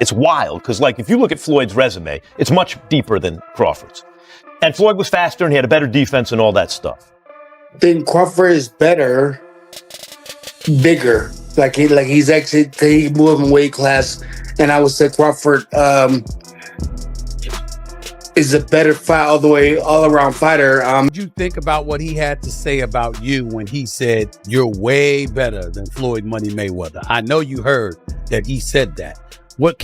It's wild because, like, if you look at Floyd's resume, it's much deeper than Crawford's. And Floyd was faster and he had a better defense and all that stuff. I think Crawford is better, bigger. He's actually he moved in weight class, and I would say Crawford is a better fight all around fighter. What did you think about what he had to say about you when he said you're way better than Floyd Money Mayweather? I know you heard that he said that. What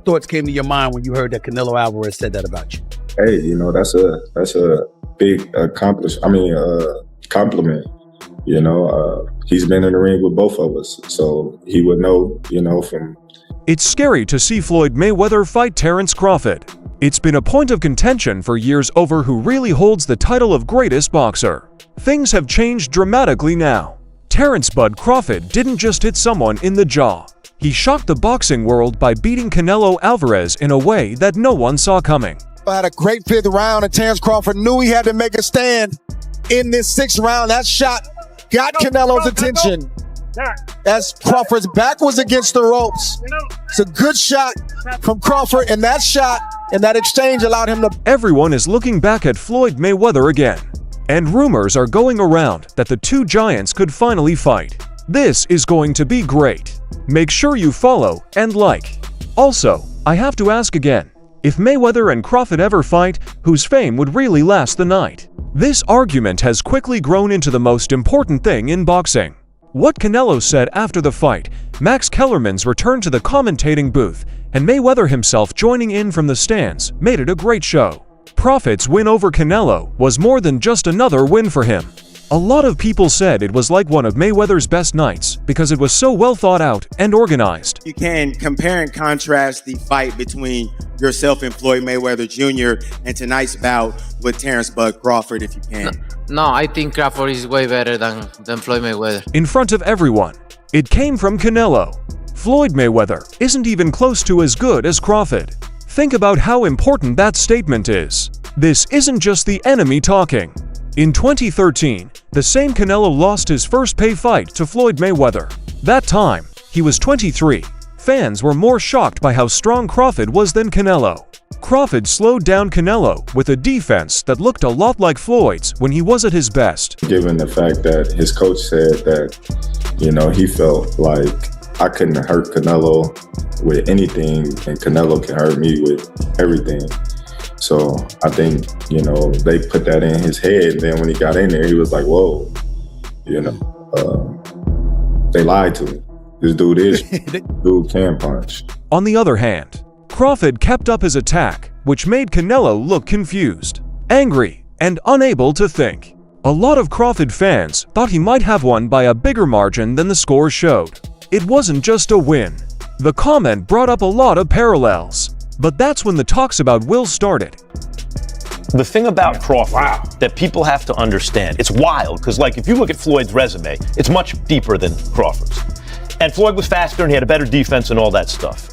thoughts came to your mind when you heard that Canelo Alvarez said that about you? Hey, that's a big compliment. He's been in the ring with both of us, so he would know, from. It's scary to see Floyd Mayweather fight Terence Crawford. It's been a point of contention for years over who really holds the title of greatest boxer. Things have changed dramatically now. Terence "Bud" Crawford didn't just hit someone in the jaw. He shocked the boxing world by beating Canelo Alvarez in a way that no one saw coming. Had a great 5th round, and Terence Crawford knew he had to make a stand in this 6th round. That shot got Canelo's attention as Crawford's back was against the ropes. It's a good shot from Crawford, and that shot and that exchange allowed him to... Everyone is looking back at Floyd Mayweather again, and rumors are going around that the two giants could finally fight. This is going to be great. Make sure you follow and like. Also, I have to ask again, if Mayweather and Crawford ever fight, whose fame would really last the night? This argument has quickly grown into the most important thing in boxing. What Canelo said after the fight, Max Kellerman's return to the commentating booth, and Mayweather himself joining in from the stands made it a great show. Crawford's win over Canelo was more than just another win for him. A lot of people said it was like one of Mayweather's best nights because it was so well thought out and organized. You can compare and contrast the fight between yourself and Floyd Mayweather Jr. and tonight's bout with Terence "Bud" Crawford, if you can. No, I think Crawford is way better than Floyd Mayweather. In front of everyone, it came from Canelo. Floyd Mayweather isn't even close to as good as Crawford. Think about how important that statement is. This isn't just the enemy talking. In 2013, the same Canelo lost his first pay fight to Floyd Mayweather. That time, he was 23. Fans were more shocked by how strong Crawford was than Canelo. Crawford slowed down Canelo with a defense that looked a lot like Floyd's when he was at his best. Given the fact that his coach said that, he felt like I couldn't hurt Canelo with anything and Canelo can hurt me with everything. So I think, they put that in his head. And then when he got in there, he was like, whoa, they lied to me. This dude can punch. On the other hand, Crawford kept up his attack, which made Canelo look confused, angry, and unable to think. A lot of Crawford fans thought he might have won by a bigger margin than the score showed. It wasn't just a win. The comment brought up a lot of parallels. But that's when the talks about will started. The thing about Crawford that people have to understand, it's wild because, like, if you look at Floyd's resume, it's much deeper than Crawford's. And Floyd was faster and he had a better defense and all that stuff.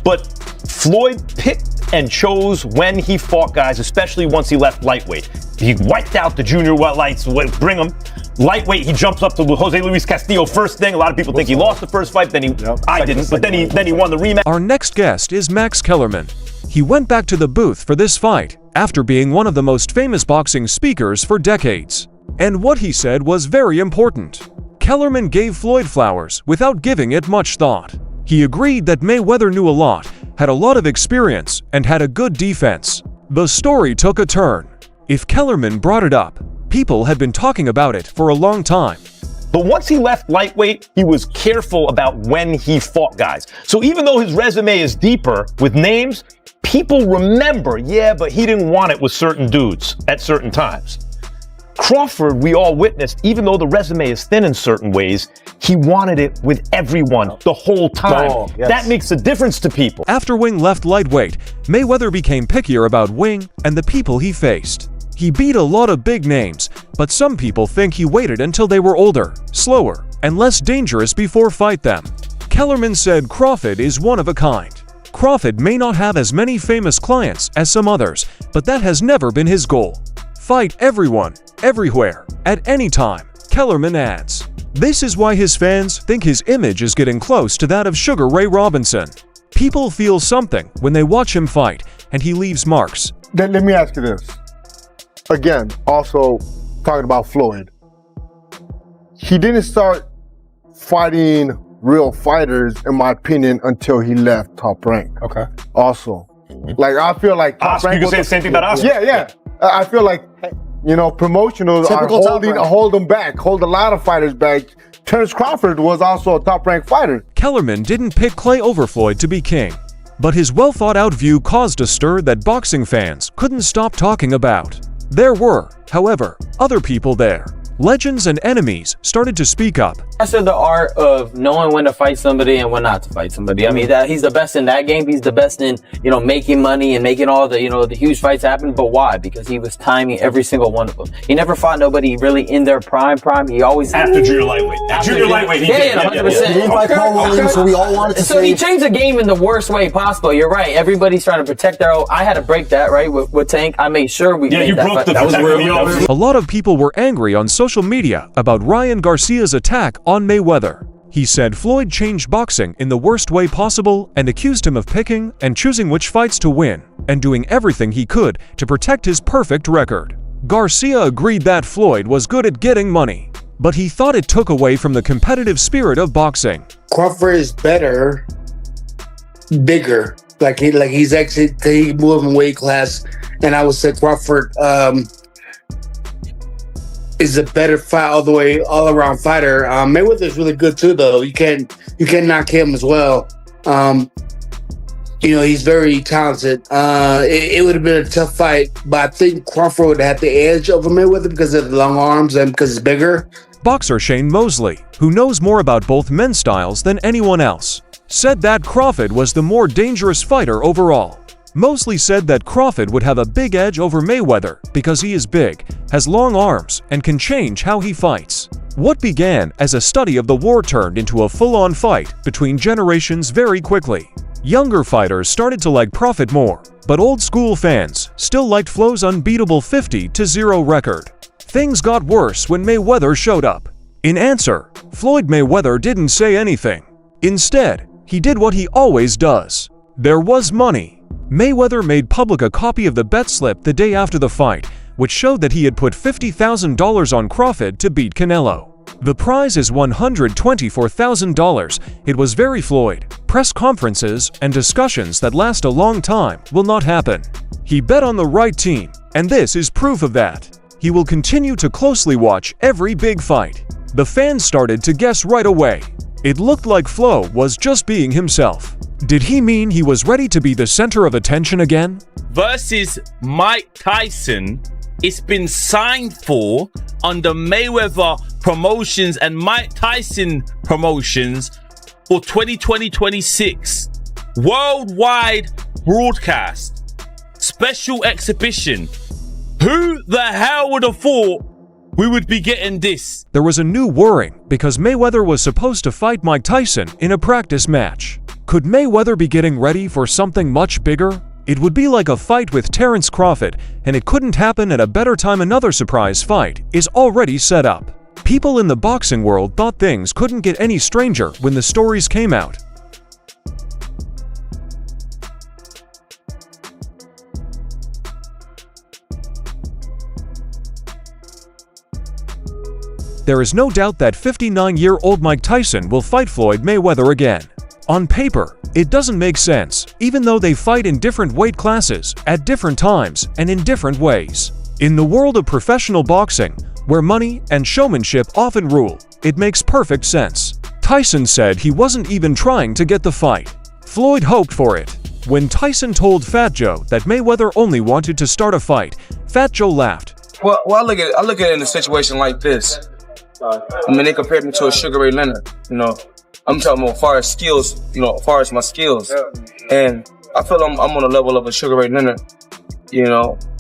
But Floyd picked and chose when he fought guys, especially once he left lightweight. He wiped out the junior lights, bring him. Lightweight, he jumps up to Jose Luis Castillo first thing. A lot of people think he lost the first fight, I didn't, but then he won the rematch. Our next guest is Max Kellerman. He went back to the booth for this fight after being one of the most famous boxing speakers for decades. And what he said was very important. Kellerman gave Floyd flowers without giving it much thought. He agreed that Mayweather knew a lot, had a lot of experience, and had a good defense. The story took a turn. If Kellerman brought it up, people had been talking about it for a long time. But once he left lightweight, he was careful about when he fought guys. So even though his resume is deeper with names, people remember, but he didn't want it with certain dudes at certain times. Crawford, we all witnessed, even though the resume is thin in certain ways, he wanted it with everyone the whole time. That makes a difference to people. After Wing left lightweight, Mayweather became pickier about Wing and the people he faced. He beat a lot of big names, but some people think he waited until they were older, slower, and less dangerous before fight them. Kellerman said Crawford is one of a kind. Crawford may not have as many famous clients as some others, but that has never been his goal. Fight everyone, everywhere, at any time, Kellerman adds. This is why his fans think his image is getting close to that of Sugar Ray Robinson. People feel something when they watch him fight, and he leaves marks. Let me ask you this. Again, also talking about Floyd. He didn't start fighting real fighters, in my opinion, until he left Top Rank. Okay. Also, like I feel like Top Oscar, Rank you can say the same thing about Oscar. Yeah. I feel like, you know, promotionals are Typical Top Rank. hold them back, hold a lot of fighters back. Terence Crawford was also a Top Rank fighter. Kellerman didn't pick Clay over Floyd to be king, but his well-thought-out view caused a stir that boxing fans couldn't stop talking about. There were, however, other people there. Legends and enemies started to speak up. Mastered the art of knowing when to fight somebody and when not to fight somebody. I mean, he's the best in that game. He's the best in, making money and making all the, the huge fights happen. But why? Because he was timing every single one of them. He never fought nobody really in their prime. He always After junior lightweight. At junior lightweight, he did. 100%. He didn't fight Paul Williams, so we all wanted to So say. he changed the game in the worst way possible. You're right. Everybody's trying to protect their own. I had to break that, right, with Tank. I made sure we made you that broke fight. the That was real. A lot of people were angry on social media about Ryan Garcia's attack on Mayweather. He said Floyd changed boxing in the worst way possible and accused him of picking and choosing which fights to win and doing everything he could to protect his perfect record. Garcia agreed that Floyd was good at getting money, but he thought it took away from the competitive spirit of boxing. Crawford is better, bigger. He's actually he moved in weight class, and I would say Crawford is a better fight all around fighter. Mayweather's really good too, though. You can't knock him as well. He's very talented. It would have been a tough fight, but I think Crawford would have the edge over Mayweather because of the long arms and because he's bigger. Boxer Shane Mosley, who knows more about both men's styles than anyone else, said that Crawford was the more dangerous fighter overall. Mosley said that Crawford would have a big edge over Mayweather because he is big, has long arms, and can change how he fights. What began as a study of the war turned into a full-on fight between generations very quickly. Younger fighters started to like Crawford more, but old-school fans still liked Flo's unbeatable 50-0 record. Things got worse when Mayweather showed up. In answer, Floyd Mayweather didn't say anything. Instead, he did what he always does. There was money. Mayweather made public a copy of the bet slip the day after the fight, which showed that he had put $50,000 on Crawford to beat Canelo. The prize is $124,000. It was very Floyd. Press conferences and discussions that last a long time will not happen. He bet on the right team, and this is proof of that. He will continue to closely watch every big fight. The fans started to guess right away. It looked like Flo was just being himself. Did he mean he was ready to be the center of attention again? Versus Mike Tyson, it's been signed for under Mayweather Promotions and Mike Tyson Promotions for 2020-26. Worldwide broadcast. Special exhibition. Who the hell would have thought we would be getting this? There was a new worrying because Mayweather was supposed to fight Mike Tyson in a practice match. Could Mayweather be getting ready for something much bigger? It would be like a fight with Terence Crawford, and it couldn't happen at a better time. Another surprise fight is already set up. People in the boxing world thought things couldn't get any stranger when the stories came out. There is no doubt that 59-year-old Mike Tyson will fight Floyd Mayweather again. On paper, it doesn't make sense, even though they fight in different weight classes, at different times, and in different ways. In the world of professional boxing, where money and showmanship often rule, it makes perfect sense. Tyson said he wasn't even trying to get the fight. Floyd hoped for it. When Tyson told Fat Joe that Mayweather only wanted to start a fight, Fat Joe laughed. Well, I look at it in a situation like this. I mean, they compared me to a Sugar Ray Leonard, I'm talking about as far as skills, as far as my skills. And I feel I'm on the level of a Sugar Ray Leonard,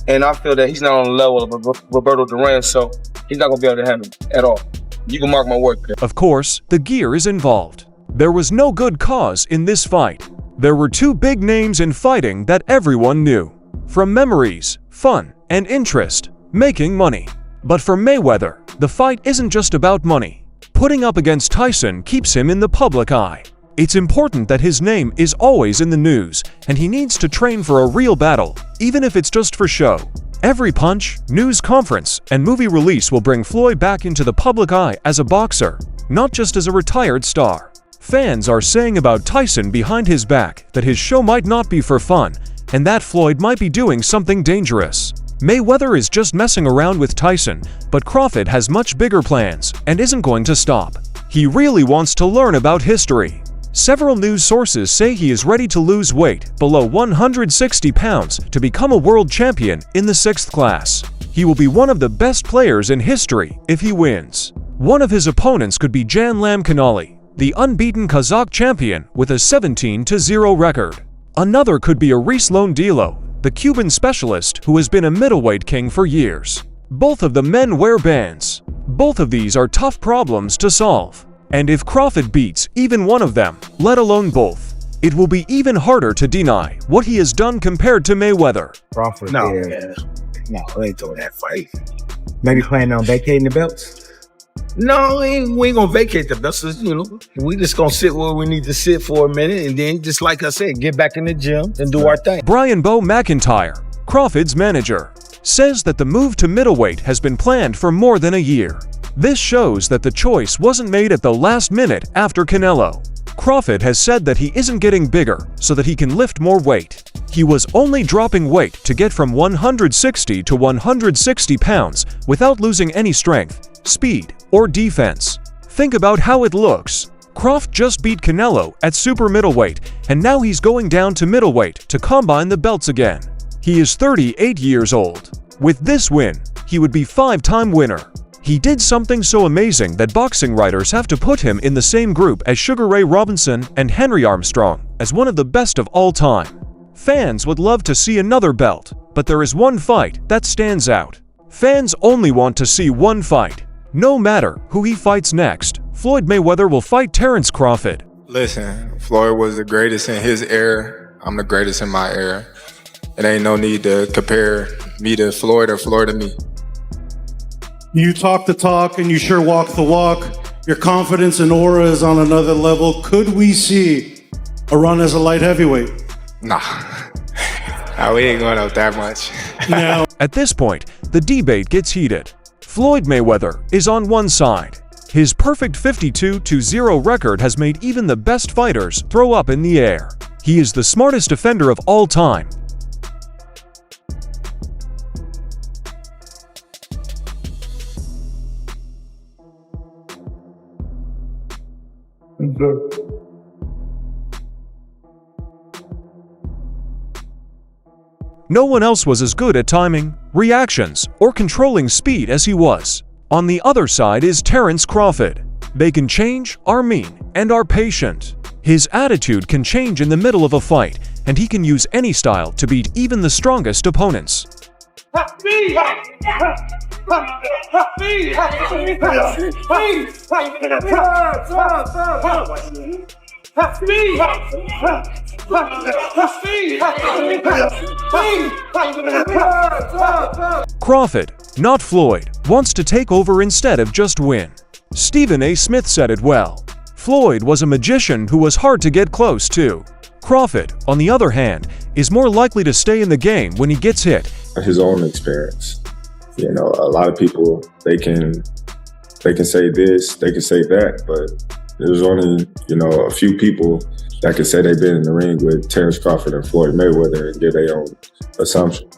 and I feel that he's not on the level of a Roberto Duran, so he's not going to be able to handle it at all. You can mark my word. Of course, the gear is involved. There was no good cause in this fight. There were two big names in fighting that everyone knew. From memories, fun, and interest, making money. But for Mayweather, the fight isn't just about money. Putting up against Tyson keeps him in the public eye. It's important that his name is always in the news, and he needs to train for a real battle, even if it's just for show. Every punch, news conference, and movie release will bring Floyd back into the public eye as a boxer, not just as a retired star. Fans are saying about Tyson behind his back that his show might not be for fun, and that Floyd might be doing something dangerous. Mayweather is just messing around with Tyson, but Crawford has much bigger plans and isn't going to stop. He really wants to learn about history. Several news sources say he is ready to lose weight below 160 pounds to become a world champion in the 6th class. He will be one of the best players in history if he wins. One of his opponents could be Jan Lamkanali, the unbeaten Kazakh champion with a 17-0 record. Another could be Aris Londilo, the Cuban specialist who has been a middleweight king for years. Both of the men wear bands. Both of these are tough problems to solve. And if Crawford beats even one of them, let alone both, it will be even harder to deny what he has done compared to Mayweather. Crawford, no, they ain't doing that fight. Maybe planning on vacating the belts. No, we ain't gonna vacate the belts. You know, we just gonna sit where we need to sit for a minute, and then, just like I said, get back in the gym and do our thing. Brian Bo McIntyre, Crawford's manager, says that the move to middleweight has been planned for more than a year. This shows that the choice wasn't made at the last minute after Canelo. Crawford has said that he isn't getting bigger so that he can lift more weight. He was only dropping weight to get from 160 to 160 pounds without losing any strength, speed, or defense. Think about how it looks. Crawford just beat Canelo at super middleweight, and now he's going down to middleweight to combine the belts again. He is 38 years old. With this win, he would be 5-time winner. He did something so amazing that boxing writers have to put him in the same group as Sugar Ray Robinson and Henry Armstrong as one of the best of all time. Fans would love to see another belt, but there is one fight that stands out. Fans only want to see one fight. No matter who he fights next, Floyd Mayweather will fight Terence Crawford. Listen, Floyd was the greatest in his era. I'm the greatest in my era. It ain't no need to compare me to Floyd or Floyd to me. You talk the talk and you sure walk the walk. Your confidence and aura is on another level. Could we see a run as a light heavyweight? Nah, we ain't going up that much. No. At this point, the debate gets heated. Floyd Mayweather is on one side. His perfect 52-0 record has made even the best fighters throw up in the air. He is the smartest defender of all time. No one else was as good at timing, reactions, or controlling speed as he was. On the other side is Terence Crawford. They can change, are mean, and are patient. His attitude can change in the middle of a fight, and he can use any style to beat even the strongest opponents. Crawford, not Floyd, wants to take over instead of just win. Stephen A. Smith said it well. Floyd was a magician who was hard to get close to. Crawford, on the other hand, is more likely to stay in the game when he gets hit. His own experience. You know, a lot of people, they can say this, they can say that, but there's only, a few people that can say they've been in the ring with Terence Crawford and Floyd Mayweather and give their own assumption.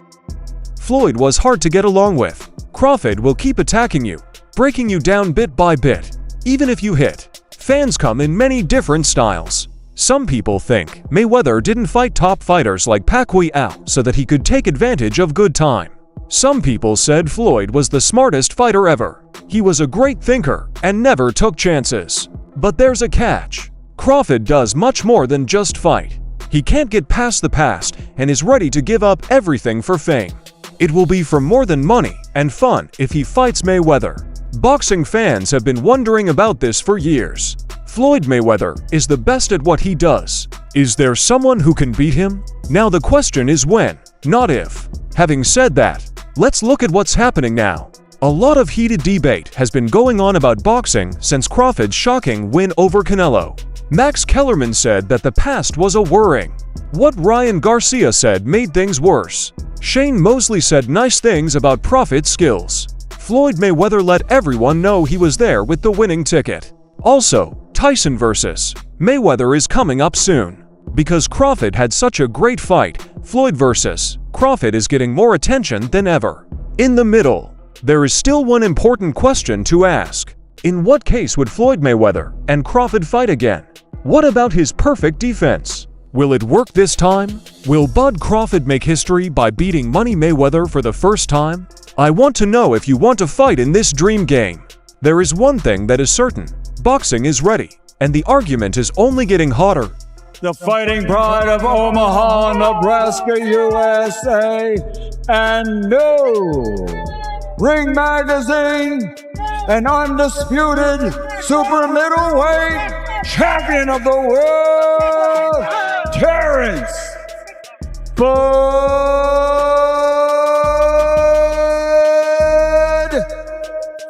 Floyd was hard to get along with. Crawford will keep attacking you, breaking you down bit by bit. Even if you hit, fans come in many different styles. Some people think Mayweather didn't fight top fighters like Pacquiao so that he could take advantage of good time. Some people said Floyd was the smartest fighter ever. He was a great thinker and never took chances. But there's a catch. Crawford does much more than just fight. He can't get past the past and is ready to give up everything for fame. It will be for more than money and fun if he fights Mayweather. Boxing fans have been wondering about this for years. Floyd Mayweather is the best at what he does. Is there someone who can beat him? Now the question is when, not if. Having said that, let's look at what's happening now. A lot of heated debate has been going on about boxing since Crawford's shocking win over Canelo. Max Kellerman said that the past was a worrying. What Ryan Garcia said made things worse. Shane Mosley said nice things about Crawford's skills. Floyd Mayweather let everyone know he was there with the winning ticket. Also, Tyson vs. Mayweather is coming up soon. Because Crawford had such a great fight, Floyd vs. Crawford is getting more attention than ever. In the middle, there is still one important question to ask. In what case would Floyd Mayweather and Crawford fight again? What about his perfect defense? Will it work this time? Will Bud Crawford make history by beating Money Mayweather for the first time? I want to know if you want to fight in this dream game. There is one thing that is certain. Boxing is ready, and the argument is only getting hotter. The fighting pride of Omaha, Nebraska, USA, and new Ring Magazine, an undisputed super middleweight champion of the world, Terence Floyd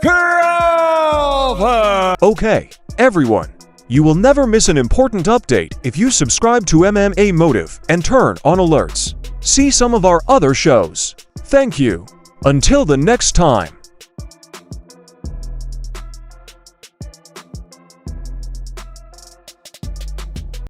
Crawford. Okay, everyone. You will never miss an important update if you subscribe to MMA Motive and turn on alerts. See some of our other shows. Thank you. Until the next time.